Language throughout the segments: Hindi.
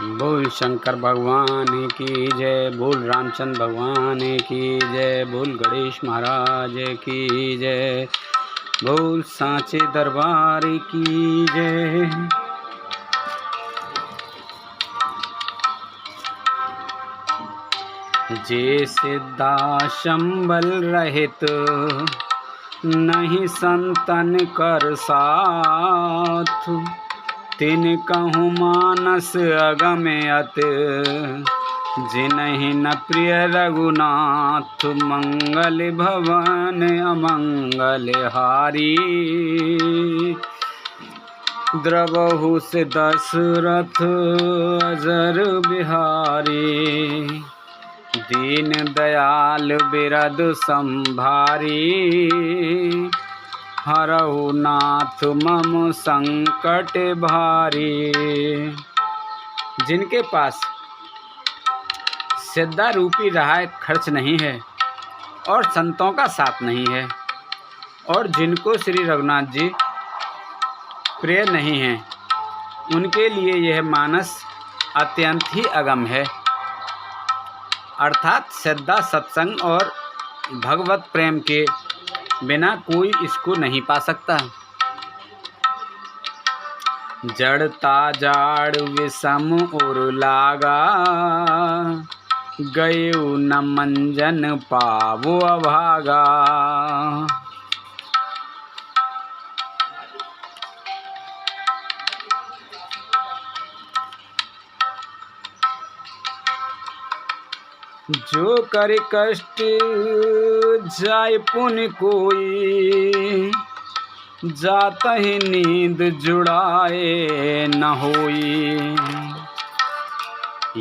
बोल शंकर भगवान की जय, बोल रामचंद्र भगवान की जय, बोल गणेश महाराज की जय, बोल सांचे दरबार की जय। जे सिद्धाशंबल रहित नहीं संतन कर साथ, तिन कहूँ मानस अगमयत जिनहि न प्रिय रघुनाथ। मंगल भवन अमंगल हारी, द्रवहु से दशरथ अजर बिहारी। दीन दयाल बिरद संभारी, हरहु नाथ मम संकट भारी। जिनके पास सिद्धा रूपी रहा खर्च नहीं है और संतों का साथ नहीं है, और जिनको श्री रघुनाथ जी प्रिय नहीं हैं, उनके लिए यह मानस अत्यंत ही अगम है। अर्थात सिद्धा सत्संग और भगवत प्रेम के बिना कोई इसको नहीं पा सकता। जड़ता जाड़ विषम और लागा, गयो न मंजन पावो अभागा। जो करे कष्ट जाय पुन कोई, जाता ही नींद जुड़ाए न होई।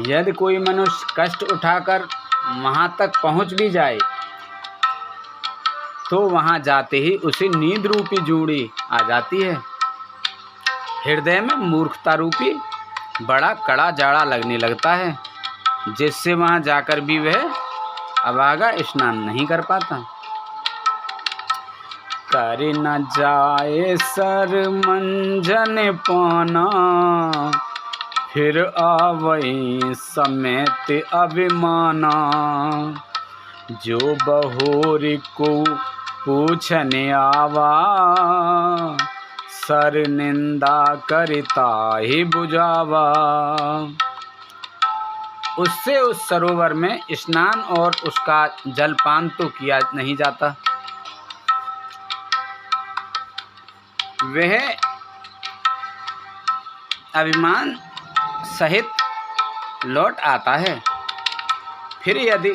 यदि कोई मनुष्य कष्ट उठाकर वहाँ तक पहुँच भी जाए तो वहाँ जाते ही उसे नींद रूपी जूड़ी आ जाती है। हृदय में मूर्खता रूपी बड़ा कड़ा जाड़ा लगने लगता है, जिससे वहाँ जाकर भी वह अभागा स्नान नहीं कर पाता। कर न जाए सर मंजन पाना, फिर आवई समेत अभिमाना। जो बहोरी को पूछने आवा, सर निंदा करता ही बुझावा। उससे उस सरोवर में स्नान और उसका जलपान तो किया नहीं जाता। वह अभिमान सहित लौट आता है। फिर यदि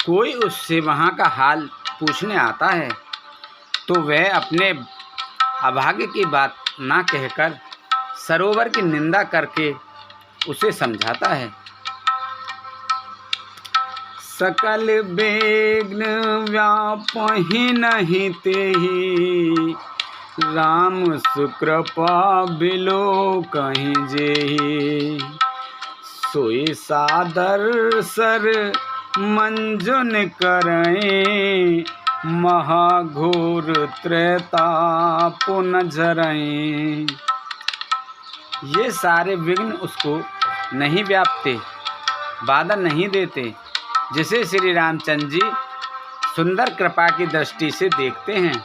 कोई उससे वहाँ का हाल पूछने आता है तो वह अपने अभागे की बात ना कहकर सरोवर की निंदा करके उसे समझाता है। सकल विघ्न व्यापहि नहीं तेहि, राम सुकृपा बिलो कहीं जेहि। सोई सादर सर मंजुन करें, महाघोर त्रेताप न झरें। ये सारे विघ्न उसको नहीं व्यापते, बाधा नहीं देते, जिसे श्री रामचंद्र जी सुंदर कृपा की दृष्टि से देखते हैं।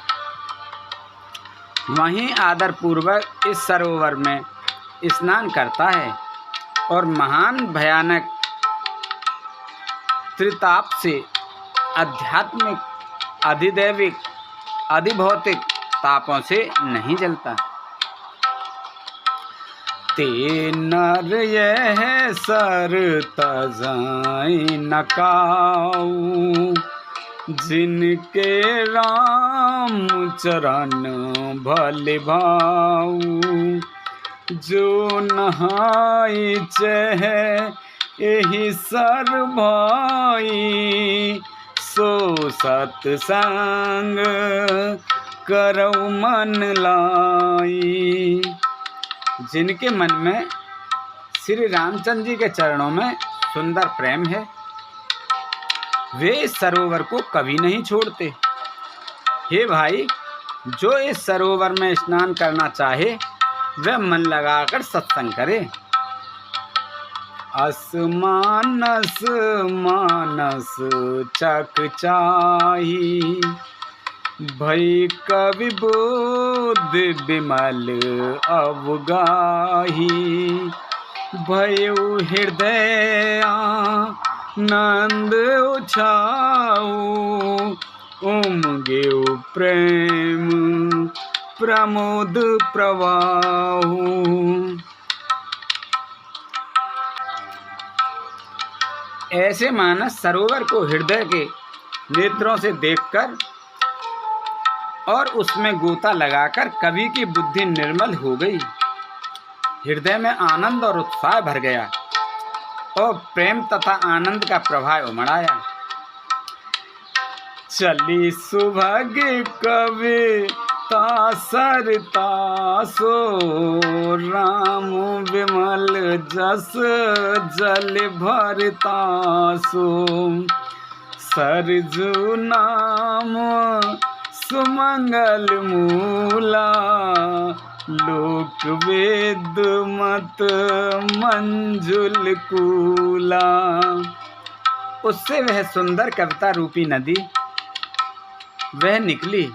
वहीं आदर पूर्वक इस सरोवर में स्नान करता है और महान भयानक त्रिताप से आध्यात्मिक, अधिदैविक, अधिभौतिक तापों से नहीं जलता। ते नर यह सर तजाई नकाऊ, जिनके राम चरण भले भाऊ। जो नहाई चह एहि सर भाई, सो सत्संग करऊ मन लाई। जिनके मन में श्री रामचंद्र जी के चरणों में सुंदर प्रेम है, वे इस सरोवर को कभी नहीं छोड़ते। हे भाई, जो इस सरोवर में स्नान करना चाहे वह मन लगाकर सत्संग करे। असमानस मानस चकचाही, भई कवि बोध विमल अवगाही। भयो हृदय आनंद उछाऊ, उमगेउ प्रेम प्रमोद प्रवाहु। ऐसे मानस सरोवर को हृदय के नेत्रों से देखकर और उसमें गोता लगाकर कवि की बुद्धि निर्मल हो गई। हृदय में आनंद और उत्साह भर गया और प्रेम तथा आनंद का प्रवाह उमड़ आया। चली सुभग कविता सरता सो, राम विमल जस जल भरता सो। सरजू नाम सुमंगल मूला, लोक वेद मत मंजुल कूला। उससे वह सुंदर कविता रूपी नदी वह निकली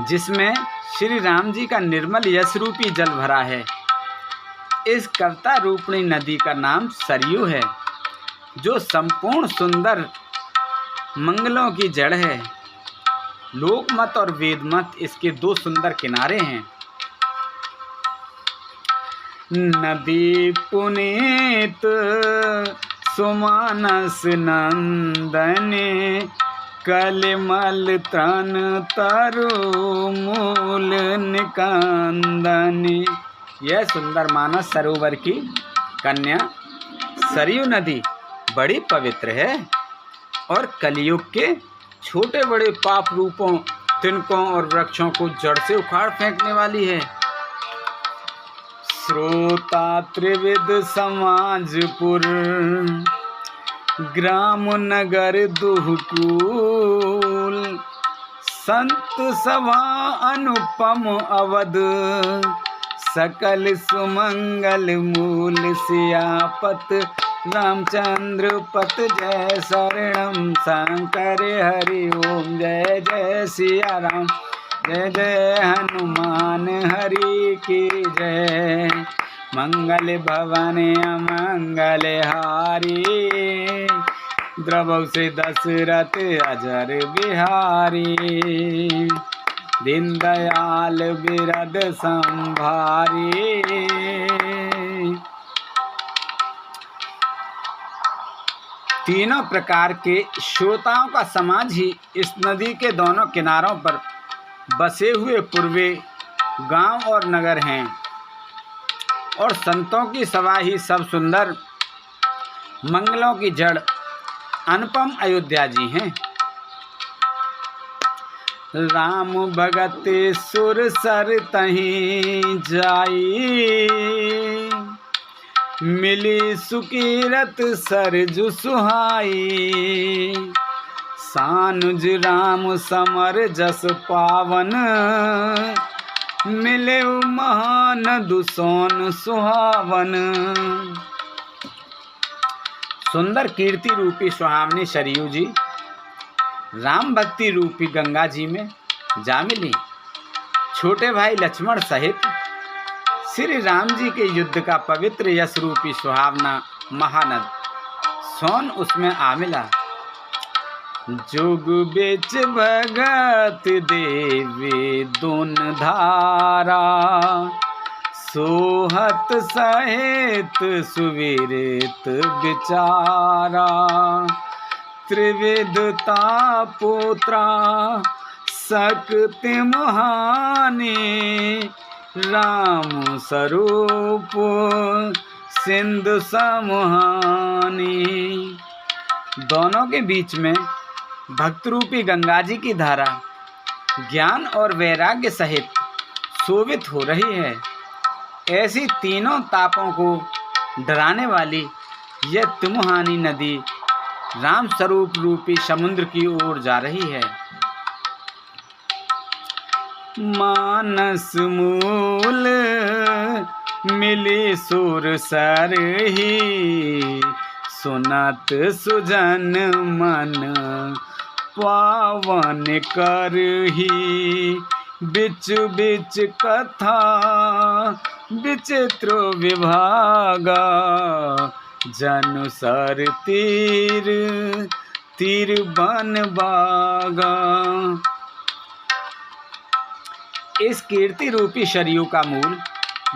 जिसमें श्री राम जी का निर्मल यश रूपी जल भरा है। इस कविता रूपणी नदी का नाम सरयू है, जो संपूर्ण सुंदर मंगलों की जड़ है। लोकमत और वेदमत इसके दो सुंदर किनारे हैं। नदी पुनीत सुमानस नंदने, कलिमल तन तरु मूल निकंदनी। यह सुंदर मानस सरोवर की कन्या सरयू नदी बड़ी पवित्र है और कलियुग के छोटे बड़े पाप रूपों, तिनकों और वृक्षों को जड़ से उखाड़ फेंकने वाली है। श्रोता त्रिविध समाजपुर, ग्राम नगर दुहकूल। संत सभा अनुपम अवध, सकल सुमंगल मूल। सियापत रामचंद्र पत जय शरणम शंकर हरि ओम। जय जय सिया राम, जय जय हनुमान हरि की जय। मंगल भवन अमंगल हारी, द्रवौ से दशरथ अजर बिहारी। दीन दयाल बिरद संभारी, तीनों प्रकार के श्रोताओं का समाज ही इस नदी के दोनों किनारों पर बसे हुए पूर्वे गांव और नगर हैं, और संतों की सभा ही सब सुंदर मंगलों की जड़ अनुपम अयोध्या जी हैं। राम भगत सुर सर तहीं जाई, मिली सुकीरत सरजु सुहाई। सानुज राम समर जस पावन, मिले महान दुसोन सुहावन। सुंदर कीर्ति रूपी सुहावनी सरयू जी राम भक्ति रूपी गंगा जी में जा मिली। छोटे भाई लक्ष्मण सहित श्री राम जी के युद्ध का पवित्र यश रूपी सुहावना महानद सोन उसमें आ मिला। जोग बेच भगत देवी दुन धारा, सोहत सहित सुविरित विचारा। त्रिविधता पुत्रा शक्ति महानी, राम स्वरूप सिंधु समुहानी। दोनों के बीच में भक्त रूपी गंगा जी की धारा ज्ञान और वैराग्य सहित शोभित हो रही है। ऐसी तीनों तापों को डराने वाली यह तिमुहानी नदी राम स्वरूप रूपी समुद्र की ओर जा रही है। मानस मूल मिली सुर सर ही सुनत सुजन मन पावन कर ही बिच बिच कथा विचित्र विभागा जनु सर तीर तीर बन बागा। इस कीर्ति रूपी सरयू का मूल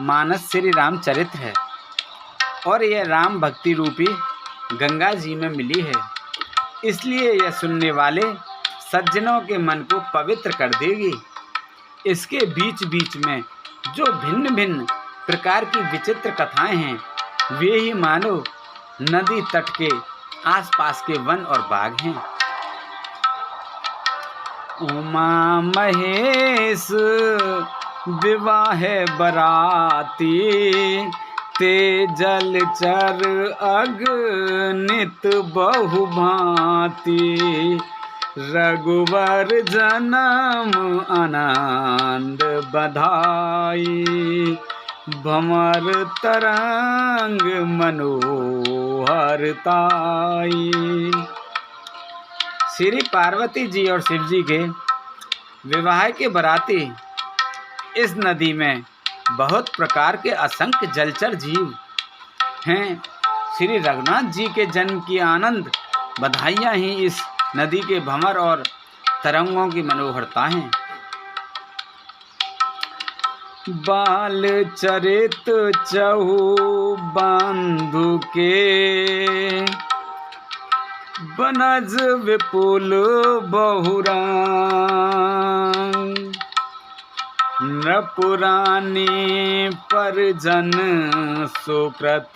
मानस श्री रामचरित्र है और यह राम भक्ति रूपी गंगा जी में मिली है, इसलिए यह सुनने वाले सज्जनों के मन को पवित्र कर देगी। इसके बीच बीच में जो भिन्न भिन्न प्रकार की विचित्र कथाएं हैं वे ही मानो नदी तट के आसपास के वन और बाग हैं। उमा महेश विवाह बराती ते जलचर अगणित बहुभांति रघुवर जन्म आनंद बधाई भंवर तरंग मनोहर ताई। श्री पार्वती जी और शिव जी के विवाह के बराती इस नदी में बहुत प्रकार के असंख्य जलचर जीव हैं। श्री रघुनाथ जी के जन्म की आनंद बधाइयाँ ही इस नदी के भंवर और तरंगों की मनोहरता हैं। बाल चरित चहु बंधु के बनज विपुल बहुरांग नृपुरानी परजन सुकृत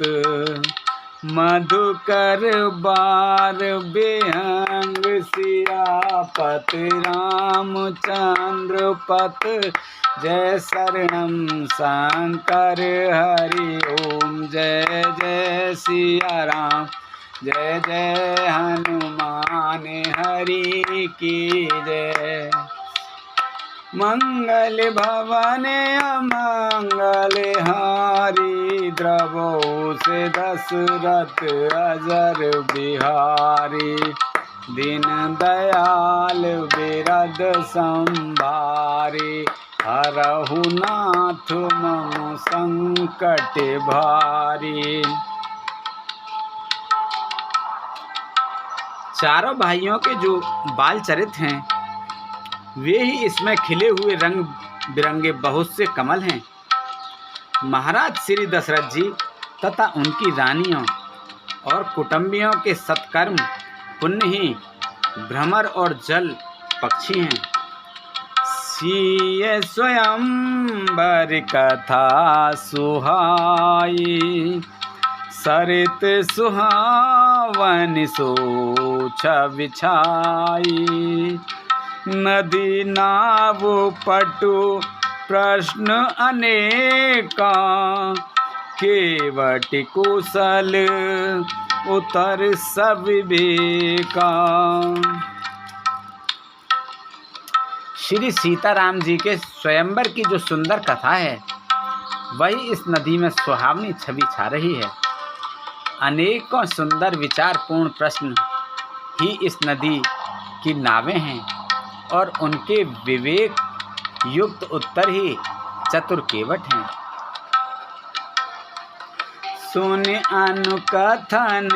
मधुकर बार बेहंग सियापत रामचंद्र पत जय शरणम शंकर हरि ओम जय जय सिया राम जय जय हनुमान हरि की जय। मंगल भवन अमंगल हारी द्रवो से दशरथ अजर बिहारी दीन दयाल बिरद संभारी हरहु नाथ मम संकट भारी। चारों भाइयों के जो बाल चरित्र हैं वे ही इसमें खिले हुए रंग बिरंगे बहुत से कमल हैं। महाराज श्री दशरथ जी तथा उनकी रानियों और कुटुंबियों के सत्कर्म पुण्य ही भ्रमर और जल पक्षी हैं। सिय स्वयंवर कथा सुहाई सरित सुहावन सोच बिछाई नदी नाव पटु प्रश्न अनेका केवट कुशल उतर सब विवेका। श्री सीताराम जी के स्वयंवर की जो सुंदर कथा है वही इस नदी में सुहावनी छवि छा रही है। अनेकों सुंदर विचारपूर्ण प्रश्न ही इस नदी की नावें हैं और उनके विवेक युक्त उत्तर ही चतुर केवट हैं। सुन अनुकथन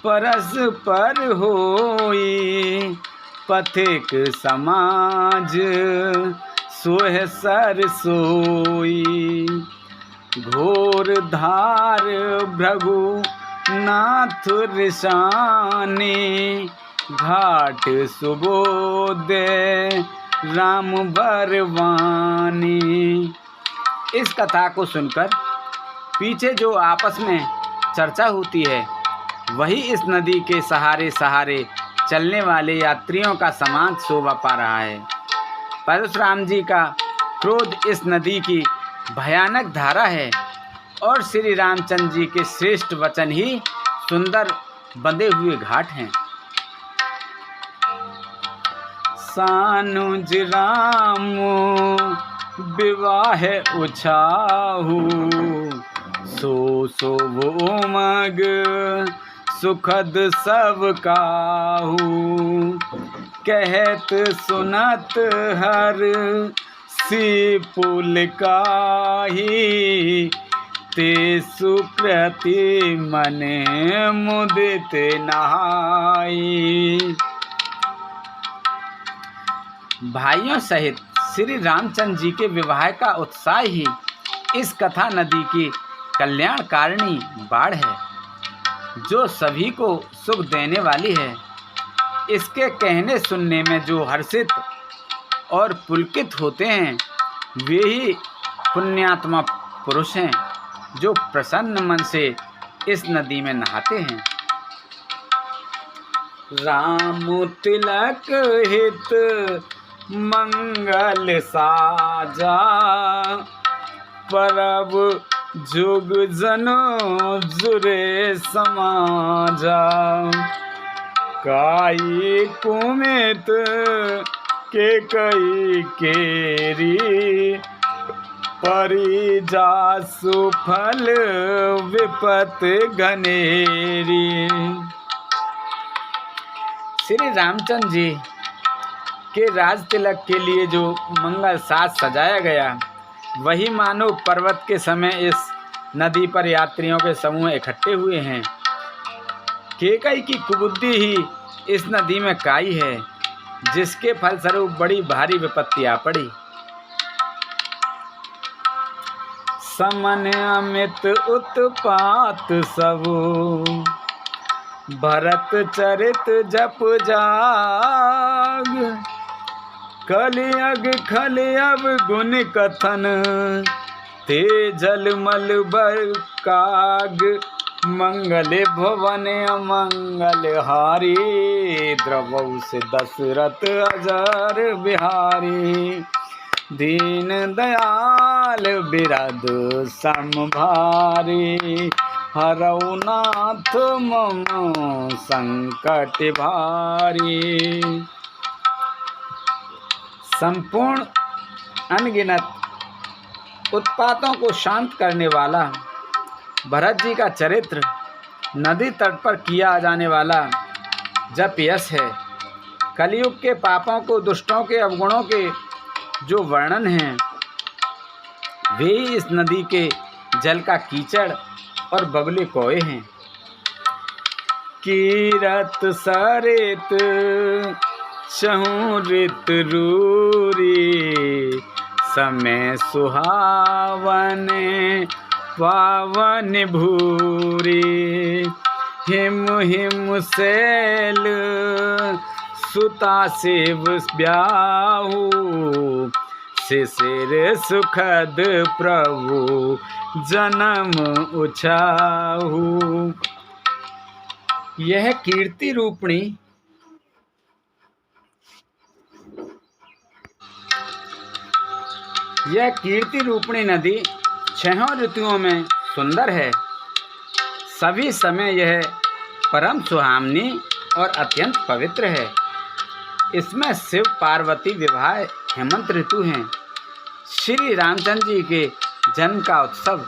परस्पर होई पथिक समाज सोह सर सोई घोर धार भृगु नाथ ऋषानी घाट सुबोधे राम बरवानी। इस कथा को सुनकर पीछे जो आपस में चर्चा होती है वही इस नदी के सहारे सहारे चलने वाले यात्रियों का समाज शोभा पा रहा है। परशुराम जी का क्रोध इस नदी की भयानक धारा है और श्री रामचंद्र जी के श्रेष्ठ वचन ही सुंदर बंधे हुए घाट हैं। सानुज राम विवाह उछाहू, सो शुभ उमग सुखद सब काहू। कहत सुनत हर सी पुल काही, ते सुकृति मने मुदित नहाई। भाइयों सहित श्री रामचंद्र जी के विवाह का उत्साह ही इस कथा नदी की कल्याणकारिणी बाढ़ है, जो सभी को सुख देने वाली है। इसके कहने सुनने में जो हर्षित और पुलकित होते हैं, वे ही पुण्यात्मा पुरुष हैं, जो प्रसन्न मन से इस नदी में नहाते हैं। राम तिलक हित मंगल साजा, परब जुग जनो जुरे समाजा। काई कुमित के कई केरी, परिजा सुफल विपत घनेरी। श्री रामचंद्र जी के राज तिलक के लिए जो मंगल साज सजाया गया, वही मानो पर्वत के समय इस नदी पर यात्रियों के समूह इकट्ठे हुए हैं। केकई की कुबुद्धि ही इस नदी में काई है, जिसके फलस्वरूप बड़ी भारी विपत्ति आ पड़ी। समन अमित उत्पात सबो, भरत चरित जप जाग। कलियग खलियब गुण कथन, ते जलमल बर काग। मंगल भवन अमंगल हारी, द्रवौ से दशरथ अजर बिहारी। दीन दयाल बिरद समभारी, हरौ नाथ मम संकट भारी। संपूर्ण अनगिनत उत्पातों को शांत करने वाला भरत जी का चरित्र, नदी तट पर किया जाने वाला जप यश है। कलयुग के पापों को, दुष्टों के अवगुणों के जो वर्णन हैं, वे ही इस नदी के जल का कीचड़ और बगले कोए हैं। कीरत सरित चहु ऋत रूरी, समय सुहावन पावन भूरी। हिम हिम शैल सुता शिव ब्याहू, शिशिर सुखद प्रभु जन्म उछाहू। यह कीर्ति रूपणी नदी छहों ऋतुओं में सुंदर है। सभी समय यह परम सुहामनी और अत्यंत पवित्र है। इसमें शिव पार्वती विवाह हेमंत ऋतु हैं। श्री रामचंद्र जी के जन्म का उत्सव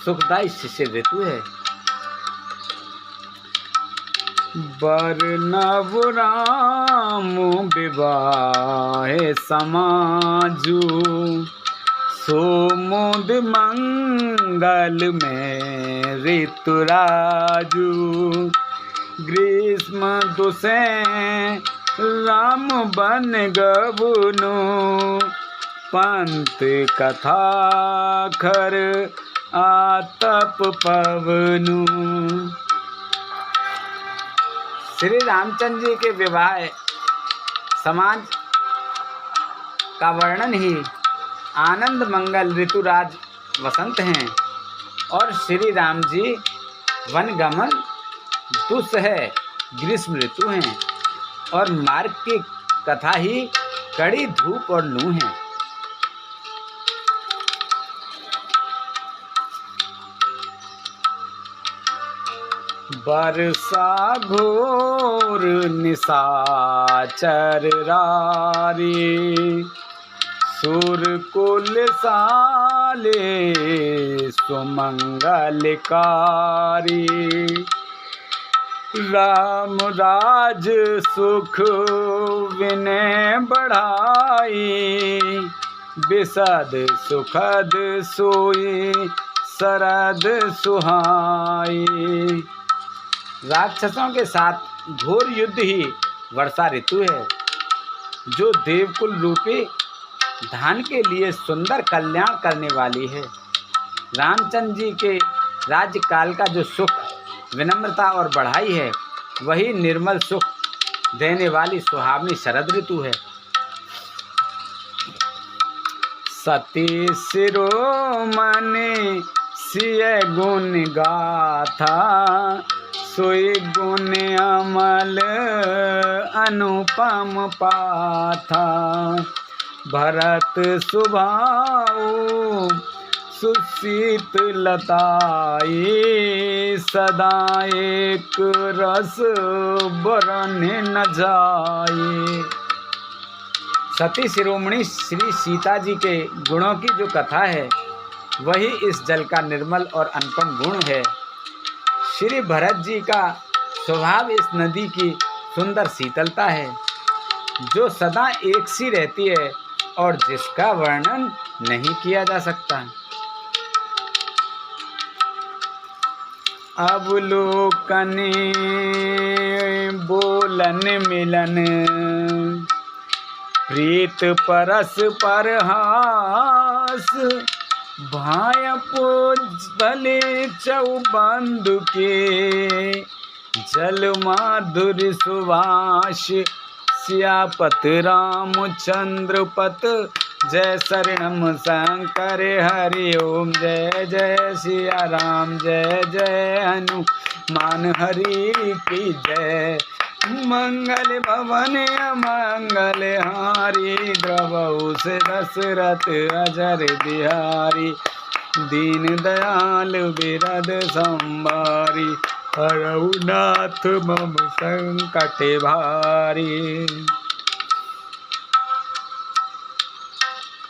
सुखदायी शिशिर ऋतु है। बरनव राम विवाह समाजू, सोमुद मंगल में ऋतुराजू। ग्रीष्म दुसे राम बन गबुनु, पंत कथा खर आतप पवनु। श्री रामचंद्र जी के विवाह समाज का वर्णन ही आनंद मंगल ऋतुराज वसंत हैं, और श्री राम जी वनगमन दुस्सह ग्रीष्म ऋतु हैं, और मार्ग की कथा ही कड़ी धूप और लू है। बरसा घोर निशाचर रारी, सुर कुल साले सुमंगलकारी। राम राज सुख विनय बढ़ाई, विशद सुखद सोई शरद सुहाई। राक्षसों के साथ घोर युद्ध ही वर्षा ऋतु है, जो देवकुल रूपी धान के लिए सुंदर कल्याण करने वाली है। रामचंद्र जी के राज्यकाल का जो सुख, विनम्रता और बढ़ाई है, वही निर्मल सुख देने वाली सुहावनी शरद ऋतु है। सती शिरोमणि सिय गुण गाथा, सोई गुण अमल अनुपम पाथा। भरत सुभाऊ सुशीत लताई, सदा एक रस बरन न जाए। सती शिरोमणि श्री सीता जी के गुणों की जो कथा है, वही इस जल का निर्मल और अनुपम गुण है। श्री भरत जी का स्वभाव इस नदी की सुंदर शीतलता है, जो सदा एक सी रहती है और जिसका वर्णन नहीं किया जा सकता। अवलोकन बोलन मिलन, प्रीत परस परहास। भाय भले चौबंधु के, जल माधुर सुभाष। सियापत रामचंद्र पत, जय शरणम शंकर हरि ओम। जय जय सिया राम, जय जय हनुमान हरि की जय। मंगल भवन मंगल हारी, द्रवहु से दशरथ अजर बिहारी। दीन दयाल बिरद संभारी, हरऊ नाथ मम संकट भारी।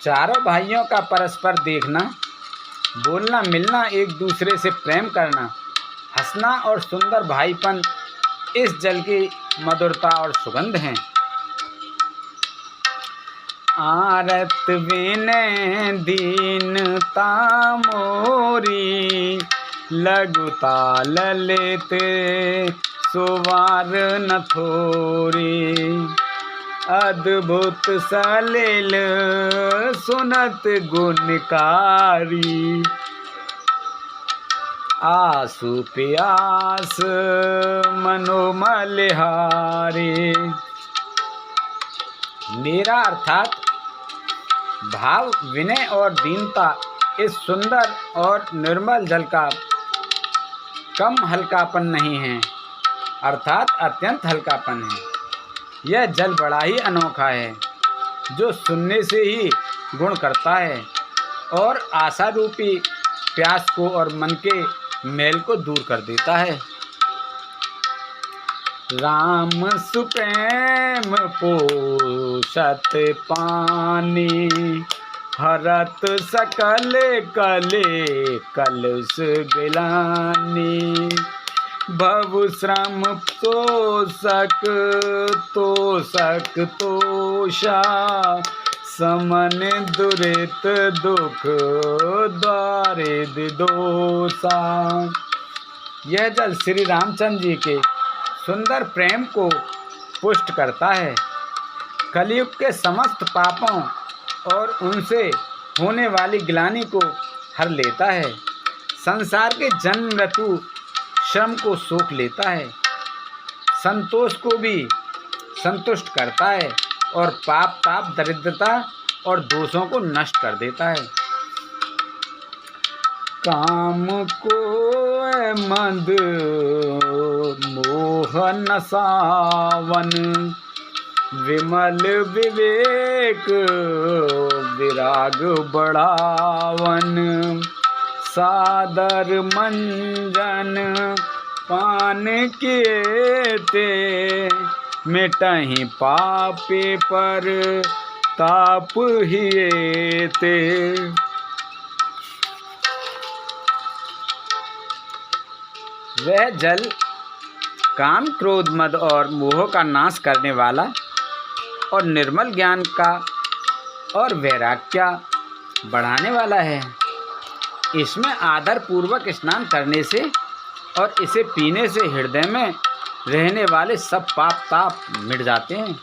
चारों भाइयों का परस्पर देखना, बोलना मिलना, एक दूसरे से प्रेम करना, हंसना और सुंदर भाईपन इस जल की मधुरता और सुगंध हैं। आरत विनय दीनता मोरी, लघुता ललित सुवार न थोरी। अद्भुत सलिल सुनत गुणकारी, आसु प्यास मनोमल हारी। मेरा अर्थात भाव, विनय और दीनता इस सुंदर और निर्मल जल का कम हल्कापन नहीं है, अर्थात अत्यंत हल्कापन है। यह जल बड़ा ही अनोखा है, जो सुनने से ही गुण करता है और आशा रूपी प्यास को और मन के मैल को दूर कर देता है। राम सुप्रेम पोषत पानी, हरत सकल कले कलुष गिलानी। भव श्रम तोषक तोषक तोषा, समन दुरित दुख दारिद्र दोषा। यह जल श्री रामचंद्र जी के सुंदर प्रेम को पुष्ट करता है, कलयुग के समस्त पापों और उनसे होने वाली ग्लानि को हर लेता है, संसार के जन्म मृत्यु श्रम को सोख लेता है, संतोष को भी संतुष्ट करता है और पाप ताप दरिद्रता और दोषों को नष्ट कर देता है। काम को मंद मोह नसावन, विमल विवेक विराग बढ़ावन। सादर मंजन पान किए ते, मिटहि पापे पर ताप हिए ते। वह जल काम, क्रोध, मद और मोह का नाश करने वाला और निर्मल ज्ञान का और वैराग्य बढ़ाने वाला है। इसमें आदर पूर्वक स्नान करने से और इसे पीने से हृदय में रहने वाले सब पाप ताप मिट जाते हैं।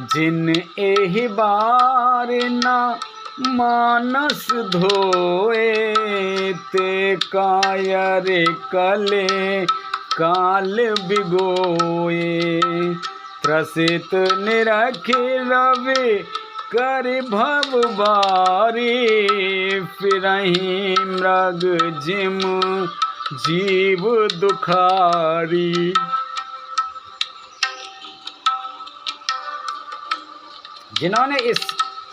जिन एहि बार ना मानस धोए, ते कायर कले काल बिगोए। त्रसित निरखि रवि कर भव बारी, फिरहि मृग जिम जीव दुखारी। जिन्होंने इस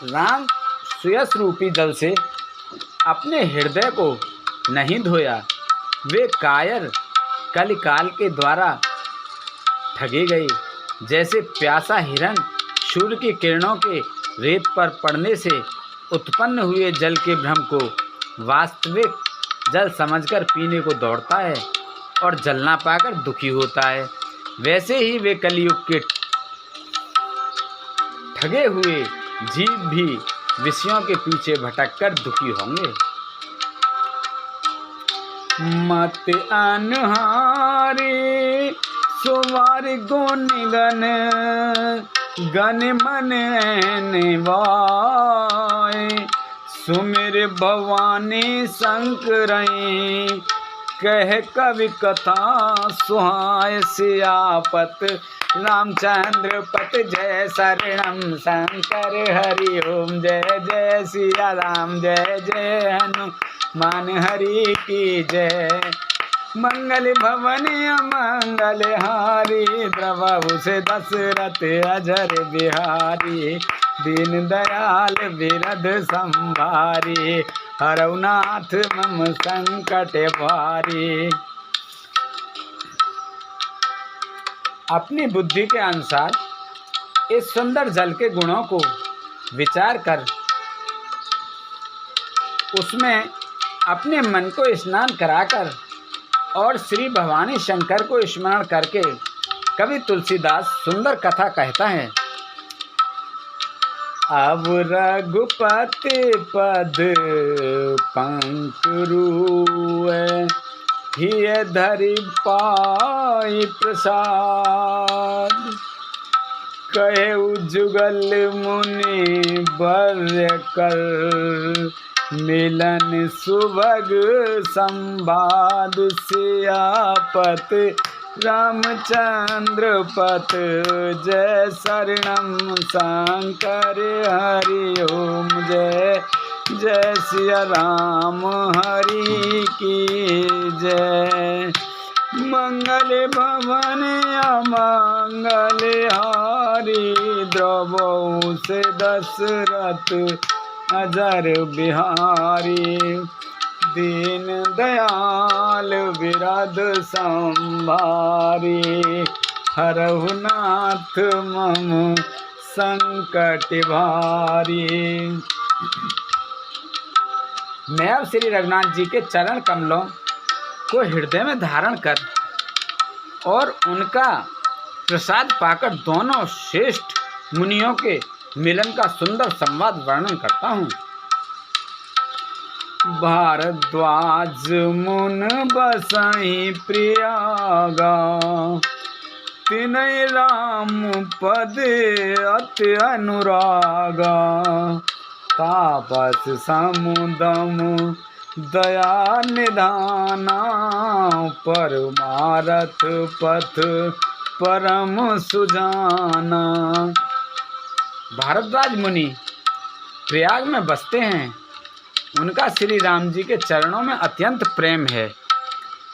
राम सुयस रूपी जल से अपने हृदय को नहीं धोया, वे कायर कलिकाल के द्वारा ठगे गए। जैसे प्यासा हिरण सूर्य की किरणों के रेत पर पड़ने से उत्पन्न हुए जल के भ्रम को वास्तविक जल समझकर पीने को दौड़ता है और जल ना पाकर दुखी होता है, वैसे ही वे कलयुग के ठगे हुए जीव भी विषयों के पीछे भटककर दुखी होंगे। मत अनहारे सुवार गुण गण, गण मन निवाय। सुमिर भवानी शंकरई, कह कवि कथा सुहाय। सियापत रामचंद्र पत जय शरणम शंकर हरि ओम। जय जय सिया राम, जय जय हनुमान हरि की जय। मंगल भवन अमंगल हारी, द्रवहु से दशरथ अजर बिहारी। दीन दयाल बिरध संभारी, हरौ नाथ मम संकट भारी। अपनी बुद्धि के अनुसार इस सुंदर जल के गुणों को विचार कर उसमें अपने मन को स्नान कराकर और श्री भवानी शंकर को स्मरण करके कवि तुलसीदास सुंदर कथा कहता है। अब रघुपति पद पंकरुए, हिय धरि पाई प्रसाद। कहेउ जुगल मुनि वर कर, मिलन सुभग संवाद। सियापत रामचंद्र पत जय शरणम शंकर हरि ओम। जय जय सिया राम हरि की जय। मंगल भवन अमंगल हारी, द्रवहु से दशरथ अजर बिहारी। दीन दयाल बिरध संभारी, हरहु नाथ मम संकट भारी। मैं अब श्री रघुनाथ जी के चरण कमलों को हृदय में धारण कर और उनका प्रसाद पाकर दोनों श्रेष्ठ मुनियों के मिलन का सुंदर संवाद वर्णन करता हूँ। भारद्वाज मुन बसहि प्रयागा, तिनय राम पद अति अनुरागा। तापस समुदम दया निधाना, परमारथ पथ परम सुजाना। भारद्वाज मुनि प्रयाग में बसते हैं। उनका श्री राम जी के चरणों में अत्यंत प्रेम है।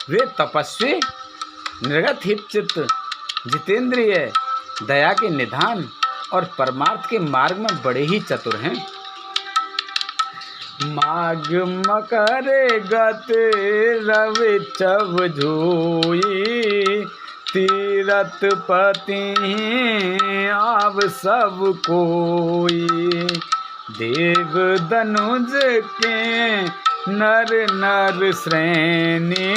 वे तपस्वी, निर्गत हित चित्त, जितेंद्रिय, दया के निधान और परमार्थ के मार्ग में बड़े ही चतुर हैं। माग मकर गत रवि चव जोई, तीरथपति आव सब कोई, देव धनुज के नर नर श्रेणी,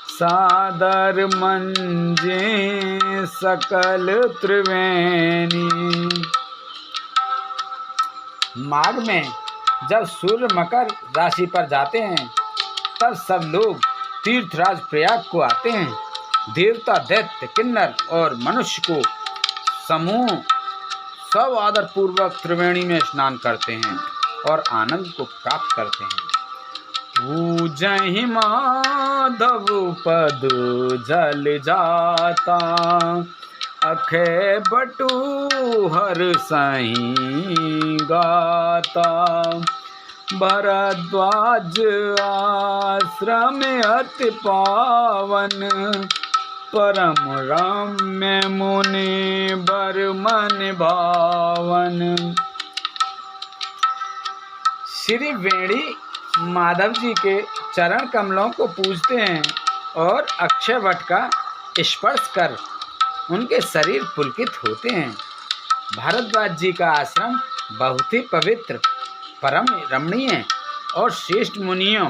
सादर मंजे सकल त्रिवेणी। माघ में जब सूर्य मकर राशि पर जाते हैं तब सब लोग तीर्थराज प्रयाग को आते हैं। देवता, दैत्य, किन्नर और मनुष्य को समूह सब आदर पूर्वक त्रिवेणी में स्नान करते हैं और आनंद को प्राप्त करते हैं। पूजहि माधव पद जल जाता, अखे बटू हर सही गाता, भरद्वाज आश्रम अति पावन, परम रम्य मुनि बर मन भावन। श्री वेणी माधव जी के चरण कमलों को पूजते हैं और अक्षय वट का स्पर्श कर उनके शरीर पुलकित होते हैं। भारद्वाज जी का आश्रम बहुत ही पवित्र, परम रमणीय और श्रेष्ठ मुनियों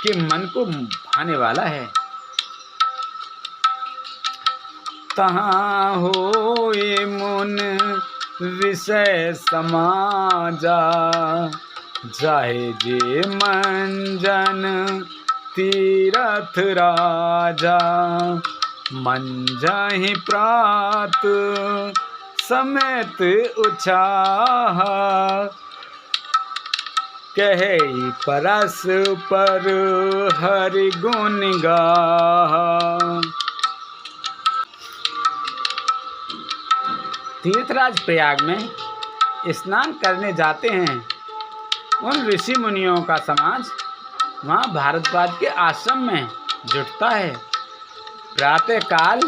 के मन को भाने वाला है। तहाँ होए मुन विषय समाजा, जाहे जे मंजन तीरथ राजा, मंजहि प्रात समेत उछाह, कहे परस पर हरि गुण गाहा। तीर्थराज प्रयाग में स्नान करने जाते हैं उन ऋषि मुनियों का समाज वहाँ भारद्वाज के आश्रम में जुटता है। प्रातः काल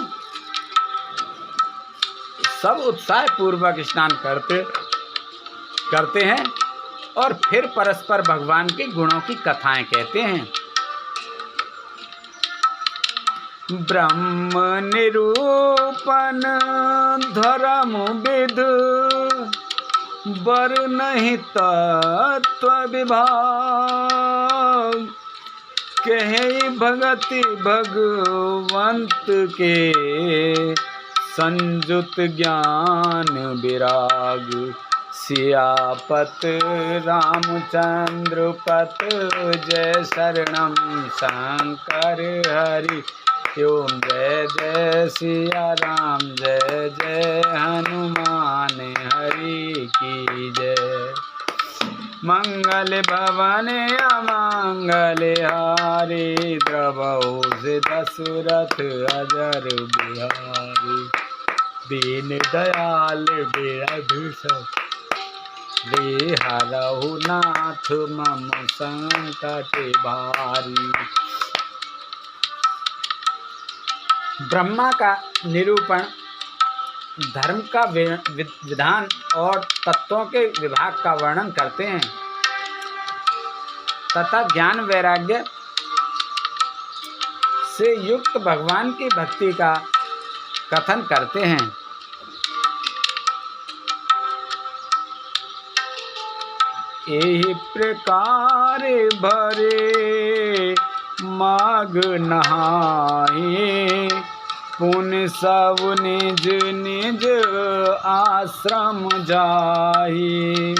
सब उत्साह पूर्वक स्नान करते हैं और फिर परस्पर भगवान के गुणों की कथाएं कहते हैं। ब्रह्म निरूपण धर्म विद, बर नहीं तत्व विभाग, कहे भगति भगवंत के संजुत ज्ञान विराग, सियापत रामचंद्र पत जय शरणम शंकर हरि ओम, जय जय सिया राम जय जय हनुमान हरि की जय। मंगल भवन अमंगल हारी, द्रवौ से दशरथ अजर बिहारी, दीन दयाल विरधु रे हरहु नाथ मम संकट भारी। ब्रह्मा का निरूपण, धर्म का विधान और तत्वों के विभाग का वर्णन करते हैं तथा ज्ञान वैराग्य से युक्त भगवान की भक्ति का कथन करते हैं। यही प्रकार भरे माघ नहाए, पुण्य सब निज निज आश्रम जाहि,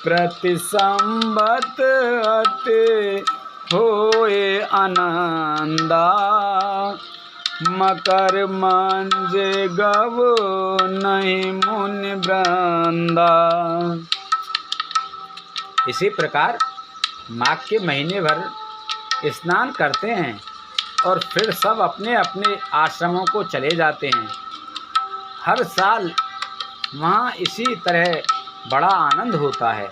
प्रति संबत अति होए आनंदा, मकर मंजे गव नहीं मुनि वृंदा। इसी प्रकार माघ के महीने भर स्नान करते हैं और फिर सब अपने अपने आश्रमों को चले जाते हैं। हर साल वहाँ इसी तरह बड़ा आनंद होता है।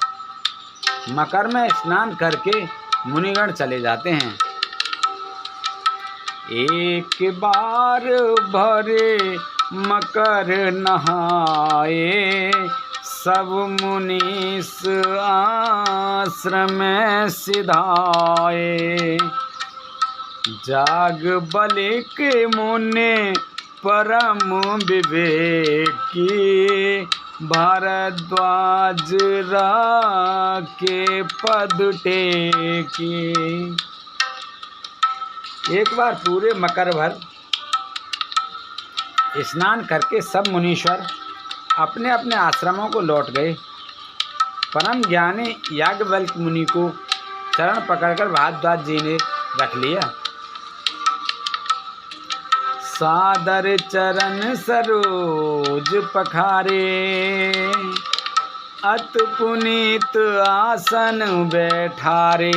मकर में स्नान करके मुनिगण चले जाते हैं। एक बार भरे मकर नहाए, सब मुनीस आश्रम सिधाए, जाग बलिक मुनि परम विवेकी, भारद्वाज के पद टेकी। एक बार पूरे मकर भर स्नान करके सब मुनीश्वर अपने अपने आश्रमों को लौट गए। परम ज्ञानी याज्ञवल्क्य मुनि को चरण पकड़कर भारद्वाज जी ने रख लिया। सादर चरण सरोज पखारे, अत पुनीत आसन बैठारे।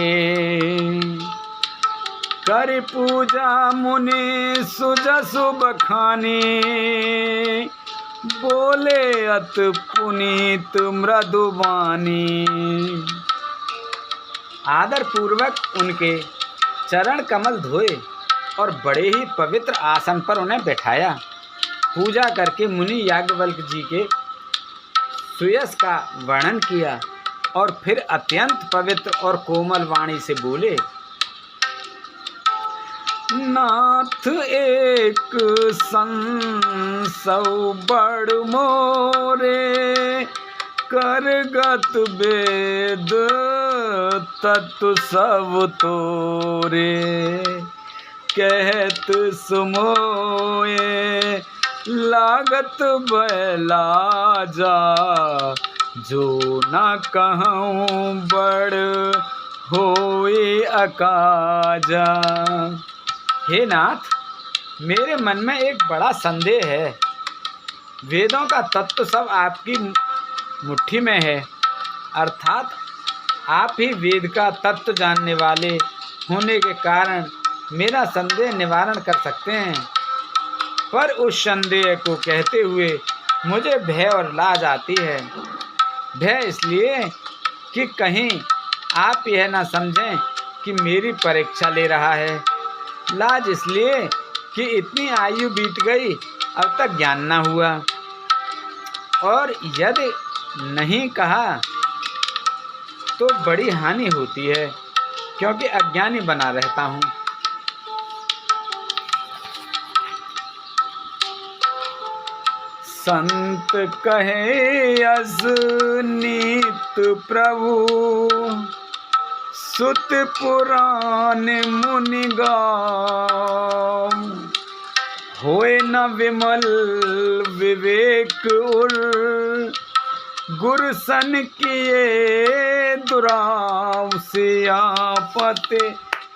कर पूजा मुनि सुजसु बखानी, बोले अत पुनीत मृदुवानी। आदर पूर्वक उनके चरण कमल धोए और बड़े ही पवित्र आसन पर उन्हें बैठाया। पूजा करके मुनि याज्ञवल्क्य जी के सुयश का वर्णन किया और फिर अत्यंत पवित्र और कोमल वाणी से बोले, नाथ एक संसौ बड़ मोरे, करगत वेद तत्व सब तोरे। कहत सुमोए लागत बैलाजा, जो न कहूँ बड़ होए अकाजा। हे नाथ, मेरे मन में एक बड़ा संदेह है। वेदों का तत्व सब आपकी मुट्ठी में है, अर्थात आप ही वेद का तत्व जानने वाले होने के कारण मेरा संदेह निवारण कर सकते हैं। पर उस संदेह को कहते हुए मुझे भय और लाज आती है। भय इसलिए कि कहीं आप यह ना समझें कि मेरी परीक्षा ले रहा है। लाज इसलिए कि इतनी आयु बीत गई, अब तक ज्ञान ना हुआ, और यदि नहीं कहा तो बड़ी हानि होती है, क्योंकि अज्ञानी बना रहता हूँ। संत कहे अस नीत प्रभु, सुत पुराण मुनि गाव। होए न विमल विवेक उर, गुरसन किए दुराव। सियापति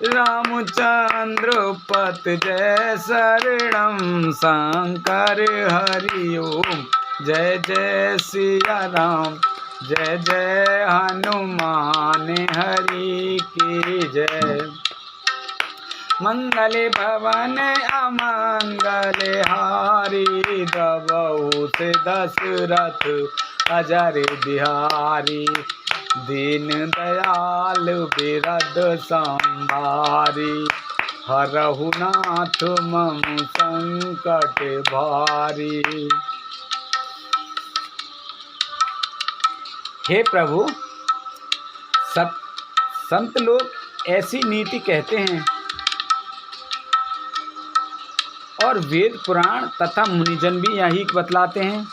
रामचंद्र पत जय शरणम, शंकर हरि ओम। जय जय सिया राम, जय जय हनुमान हरि की जय। मंगल भवन अमंगल हारी, दबऊ से दशरथ अजर बिहारी। दीन दयाल बिरद संभारी, हरहु नाथ मम संकट भारी। हे प्रभु, संत लोग ऐसी नीति कहते हैं और वेद पुराण तथा मुनिजन भी यही बतलाते हैं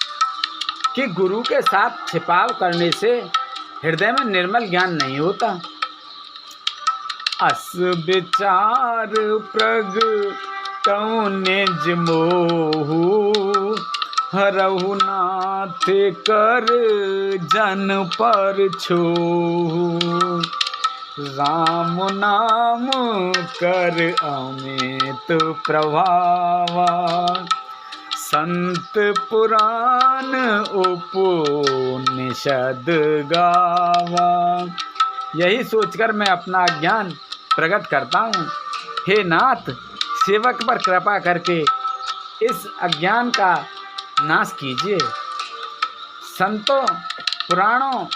कि गुरु के साथ छिपाव करने से हृदय में निर्मल ज्ञान नहीं होता। अस विचार प्रगटौ निज मोहु, हरहु नाथ कर जन पर छोहु। राम नाम कर अमित प्रभावा, संत पुराण उपनिषद गावा। यही सोचकर मैं अपना ज्ञान प्रकट करता हूँ। हे नाथ, सेवक पर कृपा करके इस अज्ञान का नाश कीजिए। संतों, पुराणों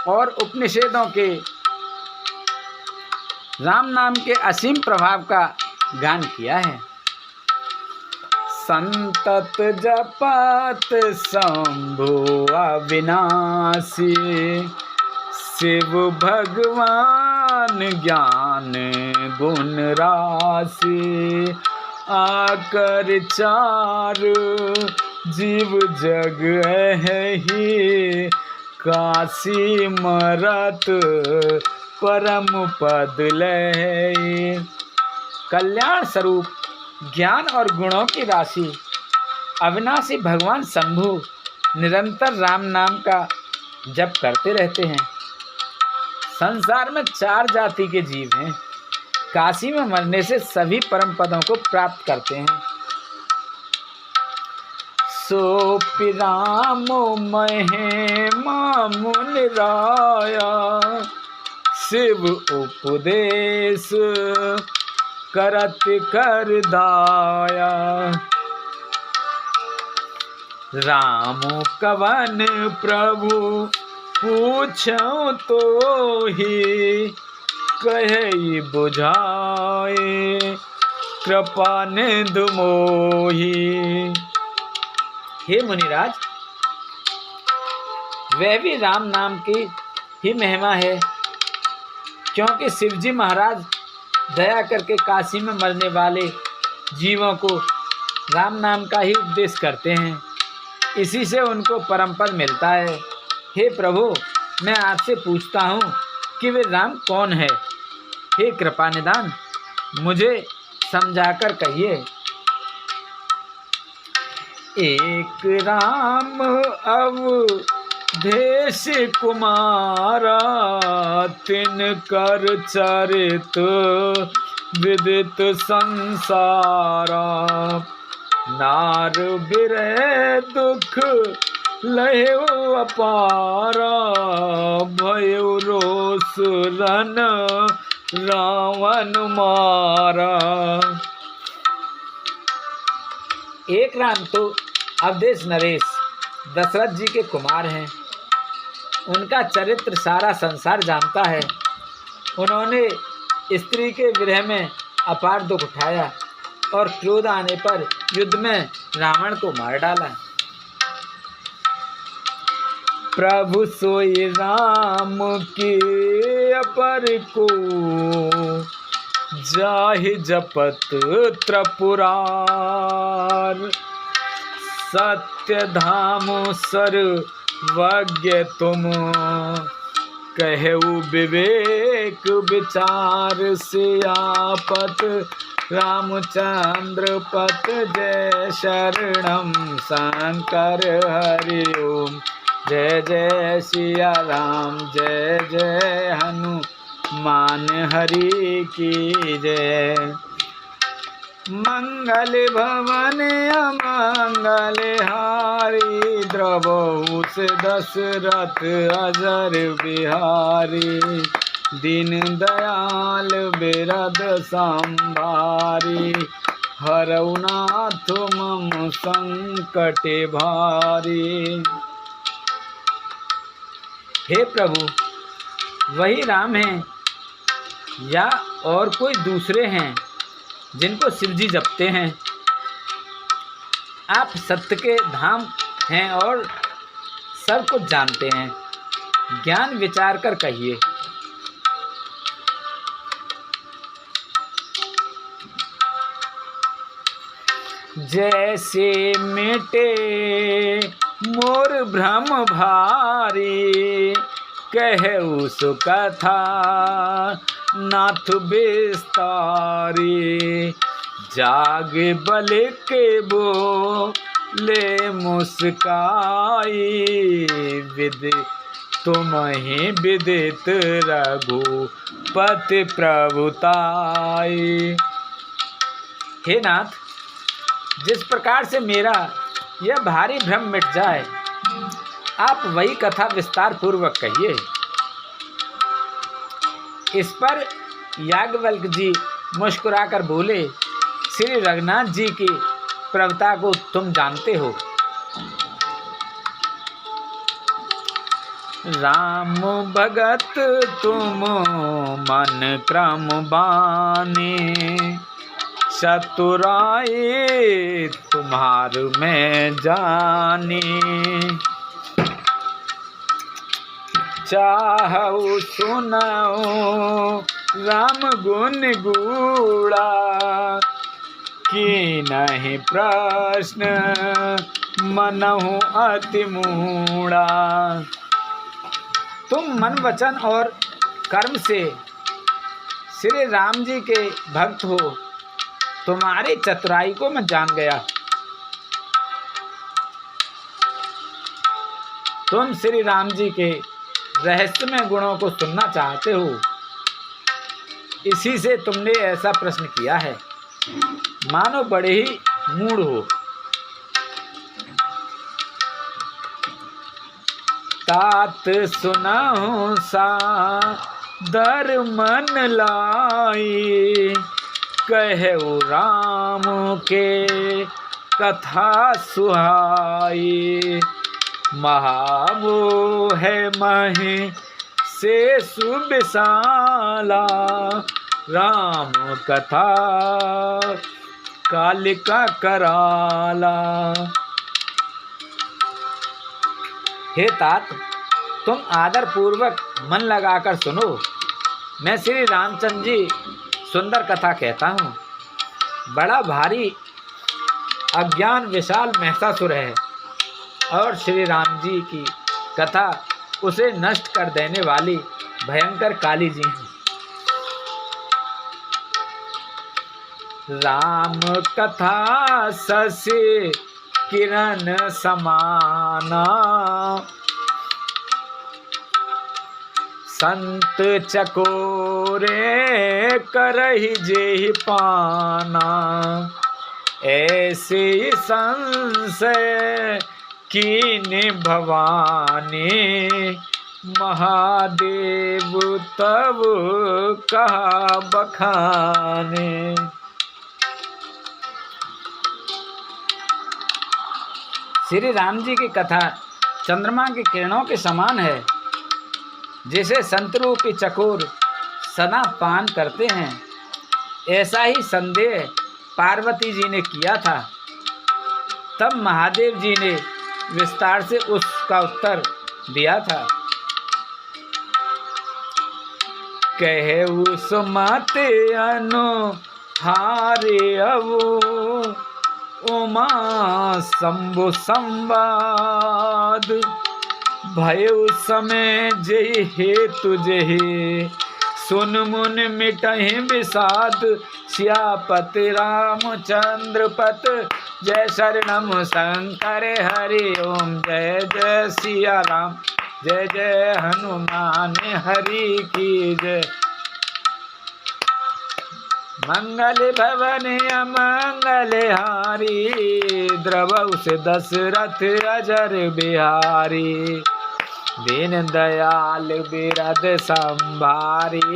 और उपनिषदों के राम नाम के असीम प्रभाव का गान किया है। संतत जपत शंभु अविनाशी, शिव भगवान ज्ञान गुण राशि, आकर चार जीव जग है ही, काशी मरत परम पद लय। कल्याण स्वरूप ज्ञान और गुणों की राशि अविनाशी भगवान शंभु निरंतर राम नाम का जप करते रहते हैं। संसार में 4 जाति के जीव हैं। काशी में मरने से सभी परम पदों को प्राप्त करते हैं। सो राम महिमा मुनि राया, शिव उपदेश करत कर दाया। राम कवन प्रभु पूछो तो ही, कहे बुझाए कृपा निधि मोहि। हे मुनिराज, वह भी राम नाम की ही महिमा है, क्योंकि शिवजी महाराज दया करके काशी में मरने वाले जीवों को राम नाम का ही उपदेश करते हैं। इसी से उनको परम पद मिलता है। हे प्रभु, मैं आपसे पूछता हूँ कि वे राम कौन है? हे कृपा निदान, मुझे समझाकर कहिए। एक राम अवधेश कुमारा, तिनकर चरित विदित संसारा। नार बिरह दुख लयो अपारा, भयो रोष रन रावण मारा। एक राम तो अवधेश नरेश दशरथ जी के कुमार हैं। उनका चरित्र सारा संसार जानता है। उन्होंने स्त्री के विरह में अपार दुख उठाया और क्रोध आने पर युद्ध में रावण को मार डाला। प्रभु सोई राम के अपर को, जाहि जपत त्रिपुरार। सत्य धाम सर्वज्ञ तुम, कहु विवेक विचार। सियापत रामचंद्र पत, जय शरणम शंकर हरि ओम। जय जय सिया राम, जय जय हनुमान हरि की जय। मंगल भवन अमंगल हारी, द्रवहु से दशरथ अजर बिहारी। दीन दयाल बिरद संभारी, हरऊ नाथ मम संकट भारी। हे प्रभु, वही राम हैं या और कोई दूसरे हैं जिनको शिवजी जपते हैं? आप सत्य के धाम हैं और सब कुछ जानते हैं। ज्ञान विचार कर कहिए। जैसे मिटे मोर भ्रम भारी, कहु सु कथा नाथ विस्तारी। जाग बल के बोले मुस्काई, विद तुम ही विदित रघुपति प्रभुताई। हे नाथ, जिस प्रकार से मेरा यह भारी भ्रम मिट जाए, आप वही कथा विस्तार पूर्वक कहिए। इस पर याज्ञवल्क्य जी मुस्कुराकर बोले, श्री रघुनाथ जी की प्रभुता को तुम जानते हो। राम भगत तुम मन क्रम बानी, चतुराई तुम्हार में जानी। चाहु सुनाओ राम गुण गूढ़ा, की नहीं प्रश्न मनहु अति मूढ़ा। तुम मन वचन और कर्म से श्री राम जी के भक्त हो, तुम्हारी चतुराई को मैं जान गया। तुम श्री राम जी के रहस्यमय गुणों को सुनना चाहते हो, इसी से तुमने ऐसा प्रश्न किया है। मानो बड़े ही मूढ़ हो। तात सुनहु सादर मन लाई, कहु राम के कथा सुहाई। महामोह महि से सुबिसाला, राम कथा कालिका कराला। हे तात, तुम आदर पूर्वक मन लगाकर सुनो। मैं श्री रामचंद्र जी सुंदर कथा कहता हूँ। बड़ा भारी अज्ञान विशाल महिषासुर है और श्री राम जी की कथा उसे नष्ट कर देने वाली भयंकर काली जी हैं। राम कथा शशि किरण समाना, संत चकोरे करहि जेहि पाना। ऐसे संशय कीन्ह भवानी, महादेव तब कहा बखाने। श्री राम जी की कथा चंद्रमा की किरणों के समान है। जैसे संतरूपी चकोर सदा पान करते हैं, ऐसा ही संदेह पार्वती जी ने किया था। तब महादेव जी ने विस्तार से उसका उत्तर दिया था। कहु सुमत अनुहारे अवु, उमा शंभु संवाद। भयो समय जय हेतु जय, सुन मुन मिटहि विषाद। सियापति रामचंद्र पत, जय शरणम शंकर हरि ओम। जय जय सिया राम, जय जय हनुमान हरि की जय। मंगल भवन अमंगल हारी, द्रवहु से दशरथ अजर बिहारी। दीन दयाल बिरद संभारी,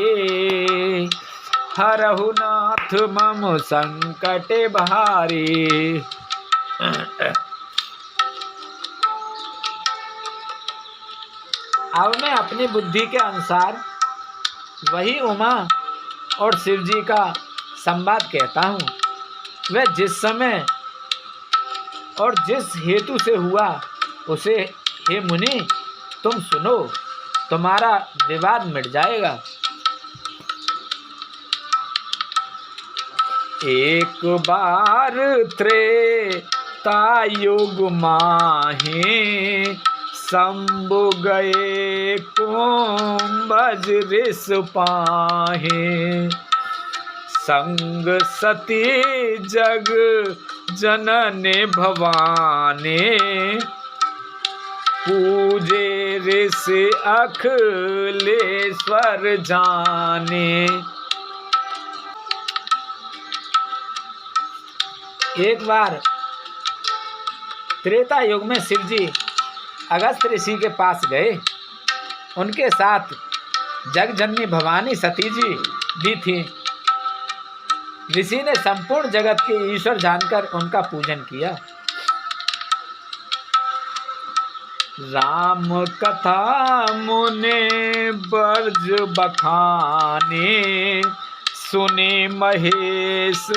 हरहु नाथ मम संकट भारी। अब मैं अपनी बुद्धि के अनुसार वही उमा और शिव जी का संवाद कहता हूँ। वह जिस समय और जिस हेतु से हुआ उसे हे मुनि तुम सुनो, तुम्हारा विवाद मिट जाएगा। एक बार त्रेता युग माहि, शंभु गए कुंभज ऋष पाहि। संग सती जग जननी भवानी, पूजे ऋषि अखिलेश्वर जाने। एक बार त्रेता युग में शिव जी अगस्त ऋषि के पास गए। उनके साथ जगजननी भवानी सती जी भी थी। ऋषि ने संपूर्ण जगत के ईश्वर जानकर उनका पूजन किया। राम कथा मुने बर्ज बखाने, सुने महेश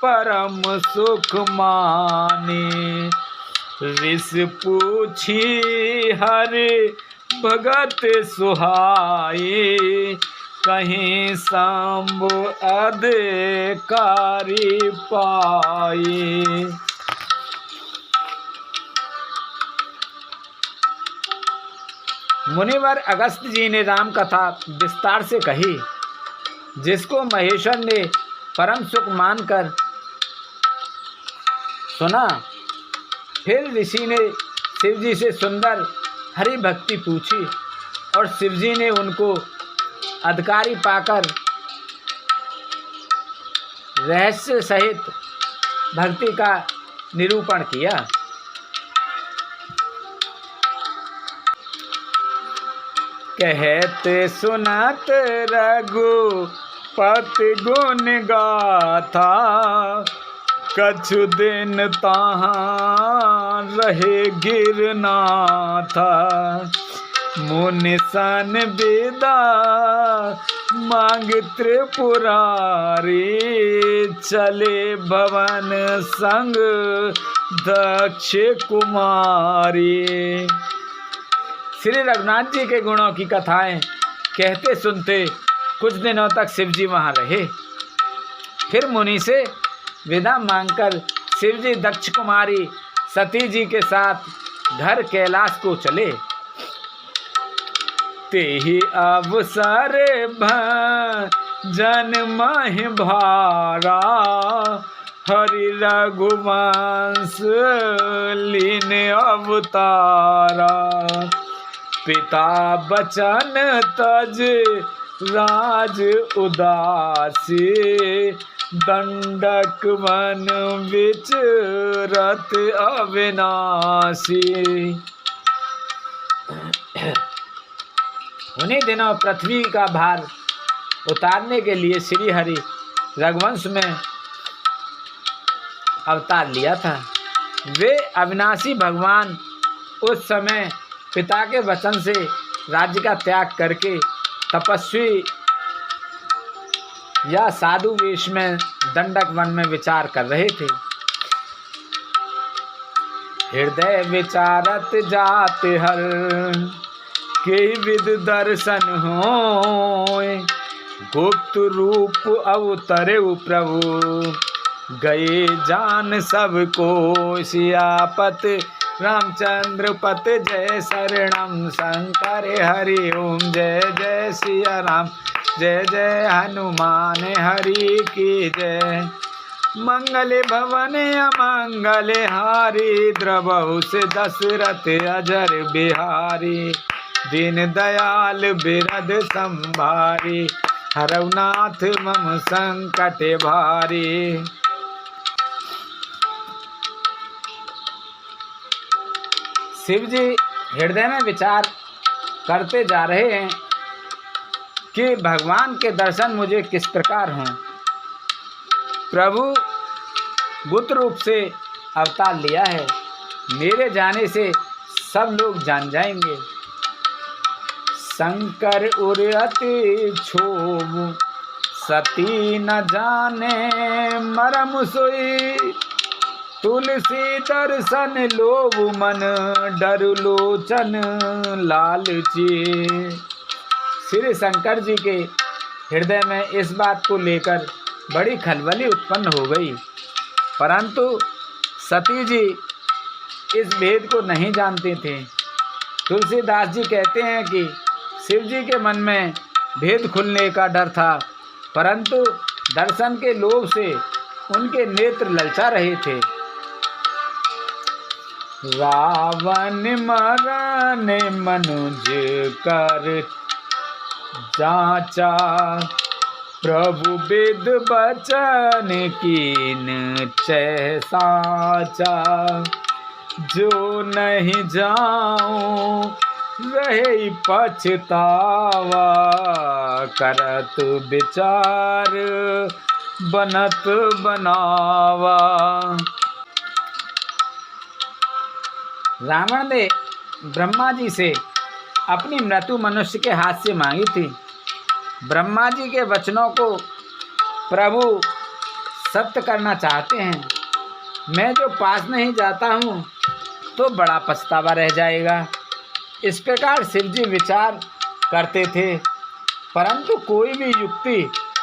परम सुख माने। ऋष पूछी हर भगत सुहाई, कहीं शंभु अधिकारी पाई। मुनिवर अगस्त जी ने राम कथा विस्तार से कही, जिसको महेश्वर ने परम सुख मानकर सुना। फिर ऋषि ने शिव जी से सुंदर हरि भक्ति पूछी और शिव जी ने उनको अधिकारी पाकर रहस्य सहित भक्ति का निरूपण किया। कहते सुनत रघुपति गुण गाथा, कछु दिन तहाँ रहे गिरनाथा। मुनि सन विदा मांग त्रिपुरारी, चले भवन संग दक्ष कुमारी। श्री रघुनाथ जी के गुणों की कथाएं कहते सुनते कुछ दिनों तक शिव जी वहाँ रहे। फिर मुनि से विदा मांगकर शिव जी दक्ष कुमारी सती जी के साथ घर कैलाश को चले। तेहि अवसर भजन महि भारा, हरि रघुवंश लीन अवतारा। पिता बचन तज राज उदासी, दंडक वन विचरत अविनाशी। उन्हीं दिनों पृथ्वी का भार उतारने के लिए श्री हरि रघुवंश में अवतार लिया था। वे अविनाशी भगवान उस समय पिता के वचन से राज्य का त्याग करके तपस्वी या साधु वेश में दंडक वन में विचार कर रहे थे। हृदय विचारत जाते हर, के विद दर्शन होय। गुप्त रूप अवतरे प्रभु, गए जान सबको। सियापत रामचंद्र पत जय शरणम, शंकर हरि ओम जय जय सिया राम, जय जय हनुमान हरि की जय। मंगल भवन अमंगल हारी, द्रवहु से दशरथ अजर बिहारी। दीन दयाल बिरद संभारी, हरनाथ मम संकट भारी। शिव जी हृदय में विचार करते जा रहे हैं कि भगवान के दर्शन मुझे किस प्रकार हों। प्रभु बुद्ध रूप से अवतार लिया है, मेरे जाने से सब लोग जान जाएंगे। शंकर उरअति क्षोभ, सती न जाने मरम सोई। तुलसी दर्शन लोभ मन, डर लोचन लालची। श्री शंकर जी के हृदय में इस बात को लेकर बड़ी खलबली उत्पन्न हो गई, परंतु सती जी इस भेद को नहीं जानते थे। तुलसीदास जी कहते हैं कि शिव जी के मन में भेद खुलने का डर था, परंतु दर्शन के लोभ से उनके नेत्र ललचा रहे थे। रावण मरण मनुज कर जाचा, प्रभु विद बचन कीन चह साचा। जो नहीं जाऊं रहे पछतावा, करत विचार बनत बनावा। रावण ने ब्रह्मा जी से अपनी मृत्यु मनुष्य के हाथ से मांगी थी। ब्रह्मा जी के वचनों को प्रभु सत्य करना चाहते हैं। मैं जो पास नहीं जाता हूँ तो बड़ा पछतावा रह जाएगा। इस प्रकार शिव जी विचार करते थे परंतु कोई भी युक्ति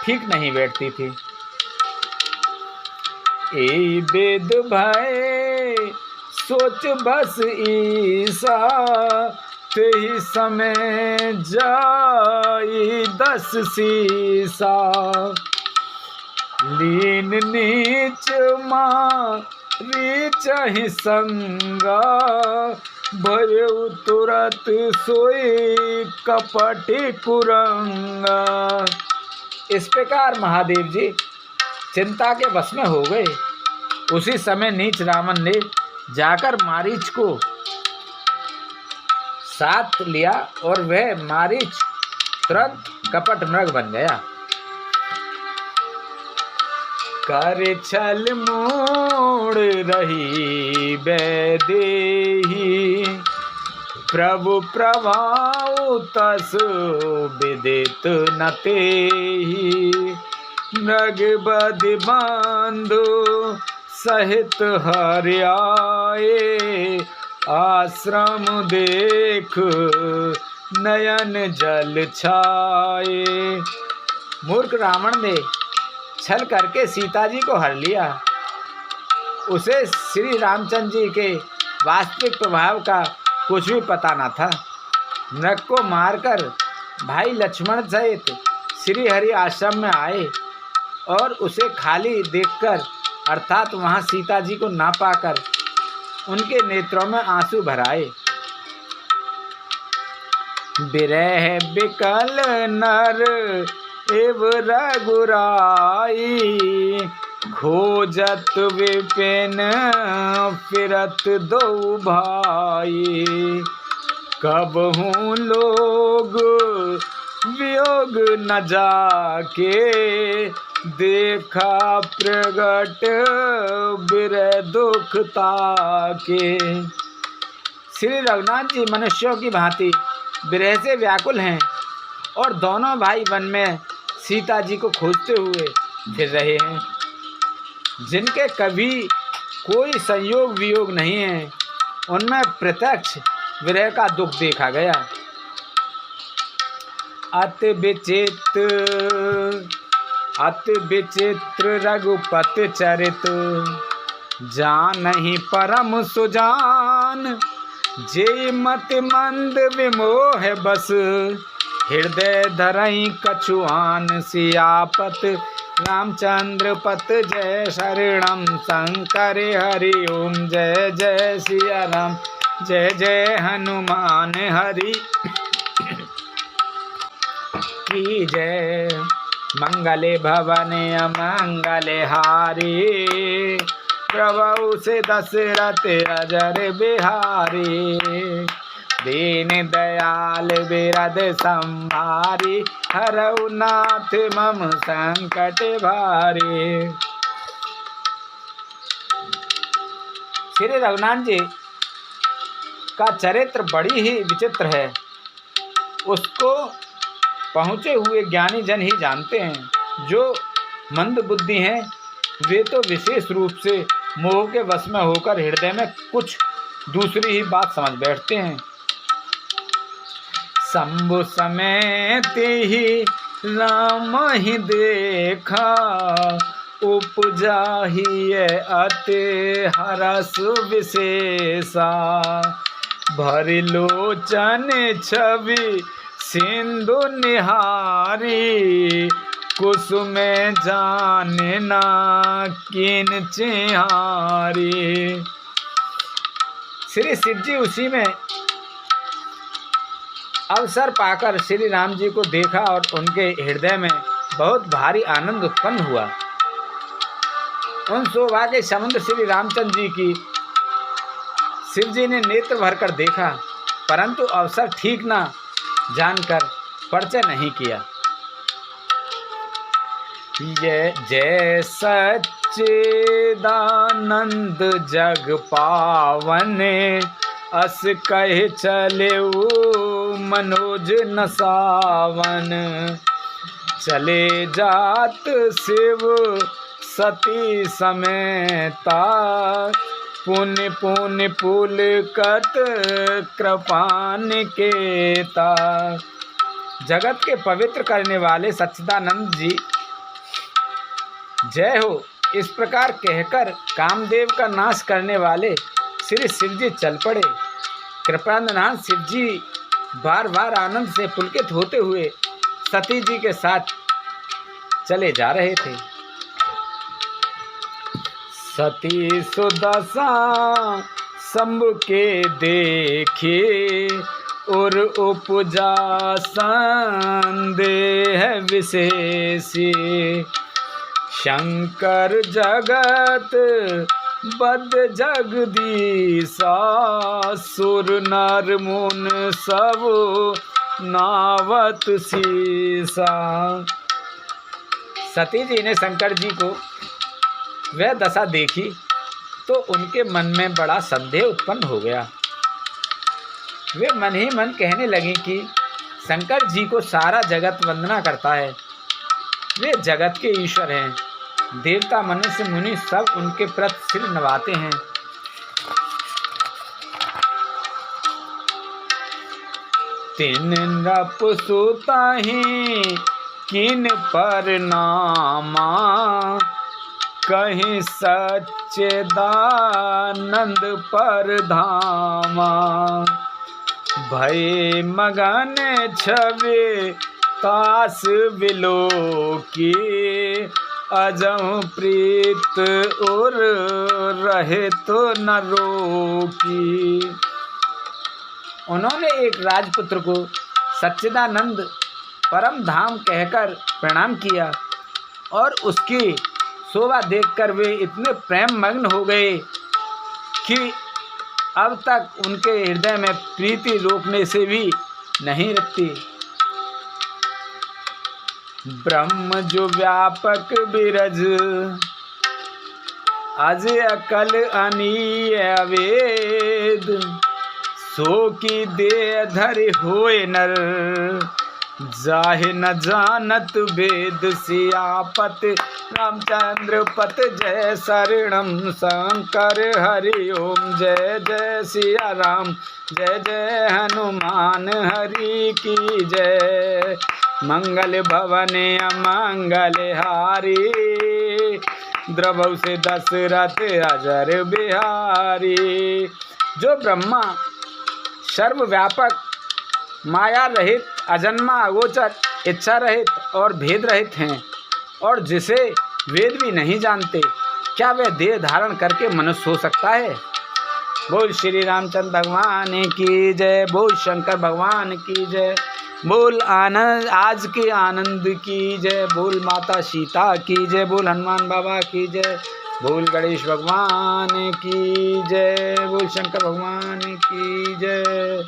ठीक नहीं बैठती थी। ए वेद भय सोच बस ईसा, तेहि समय जाई 10 सीसा। लीन नीच मारी चहि संगा, भयउ तुरत सोई कपटी कुरंगा। इस प्रकार महादेव जी चिंता के वश में हो गए। उसी समय नीच रावण ने जाकर मारीच को साथ लिया और वह मारीच तुरंत कपट मृग बन गया। कर छल मोड़ रही बैदेही, प्रभु प्रभाव तस विदित न तेहि। मृग बध बांधो सहित हरियाए, आश्रम देख नयन जल छाए। मूर्ख रावण ने छल करके सीता जी को हर लिया। उसे श्री रामचंद्र जी के वास्तविक प्रभाव का कुछ भी पता न था। मृग को मारकर भाई लक्ष्मण सहित श्री हरि आश्रम में आए और उसे खाली देखकर अर्थात वहाँ सीता जी को ना पाकर उनके नेत्रों में आंसू भर आए। विरह बिकल नर एव रघुराई, खोजत विपिन फिरत दो भाई। कबहू लोग वियोग न जाके, देखा प्रगट विरह दुख ताके। श्री रघुनाथ जी मनुष्यों की भांति विरह से व्याकुल हैं और दोनों भाई वन में सीता जी को खोजते हुए फिर रहे हैं। जिनके कभी कोई संयोग वियोग नहीं है, उनमें प्रत्यक्ष विरह का दुख देखा गया। अति विचित्र रघुपत चरित, जानहि परम सुजान। जे मति मंद विमोह बस, हृदय धरई कछुआन। सियापत रामचंद्र पत जय शरणम शंकर हरि ओम। जय जय सिया राम, जय जय हनुमान हरि की जय। मंगले भवने अमंगले हारी, प्रभु से दशरथ अजर बिहारी। दीन दयाल बिरद संभारी, हरऊ नाथ मम संकट भारी। श्री रघुनाथ जी का चरित्र बड़ी ही विचित्र है। उसको पहुँचे हुए ज्ञानी जन ही जानते हैं। जो मंद बुद्धि हैं वे तो विशेष रूप से मोह के वश में होकर हृदय में कुछ दूसरी ही बात समझ बैठते हैं। शंभु समेत ही राम ही देखा, उपजा ही अति हरस विशेषा। भरि लोचन छवि सिंधु निहारी, कुसुम जाने ना किन चिहारी। श्री शिव जी उसी में अवसर पाकर श्री राम जी को देखा और उनके हृदय में बहुत भारी आनंद उत्पन्न हुआ। उन शोभा के समुद्र श्री रामचंद्र जी की शिव जी ने नेत्र भरकर देखा, परंतु अवसर ठीक ना जानकर परिचय नहीं किया। ये जय सच्चिदानंद जग पावन, अस कहे चले मनोज न सावन। चले जात शिव सती समेता, पुण्य पुण्य पुल कत कृपान केता। जगत के पवित्र करने वाले सच्चिदानंद जी जय हो। इस प्रकार कहकर कामदेव का नाश करने वाले श्री शिव जी चल पड़े। कृपानंद शिव जी बार बार आनंद से पुलकित होते हुए सती जी के साथ चले जा रहे थे। सती सुदशा शंभु के देखे और उपजा संदेह विशेषी। शंकर जगत बद्ध जगदीशा सुर नर मुन सब नावत सीसा। सती जी ने शंकर जी को वह दशा देखी तो उनके मन में बड़ा संदेह उत्पन्न हो गया। वे मन ही मन कहने लगे कि शंकर जी को सारा जगत वंदना करता है, वे जगत के ईश्वर हैं। देवता मनुष्य मुनि सब उनके प्रति सिर नवाते हैं। तीन नप सुताहि किन पर नामा। कहीं सच्चिदानंद पर धामा। भय मगन छवे तास बिलो की। अजहु प्रीत और रहे तो न रोकी। उन्होंने एक राजपुत्र को सच्चिदानंद परम धाम कहकर प्रणाम किया और उसकी शोभा देखकर वे इतने प्रेम मग्न हो गए कि अब तक उनके हृदय में प्रीति रोकने से भी नहीं रुकती। ब्रह्म जो व्यापक बिरज अज अकल अनीय वेद। सो की दे धरि होए नर जाहे न जानत वेद। सियापत रामचंद्र पत जय शरणम शंकर हरि ओम। जय जय सिया राम जय जय हनुमान हरि की जय। मंगल भवन अमंगल हारी। द्रवौ से दशरथ अजर बिहारी। जो ब्रह्मा सर्वव्यापक माया रहित अजन्मा अगोचर इच्छा रहित और भेद रहित हैं और जिसे वेद भी नहीं जानते, क्या वह देह धारण करके मनुष्य हो सकता है। बोल श्री रामचंद्र भगवान की जय। बोल शंकर भगवान की जय। बोल आनंद आज के आनंद की जय। बोल माता सीता की जय। बोल हनुमान बाबा की जय। बोल गणेश भगवान की जय। बोल शंकर भगवान की जय।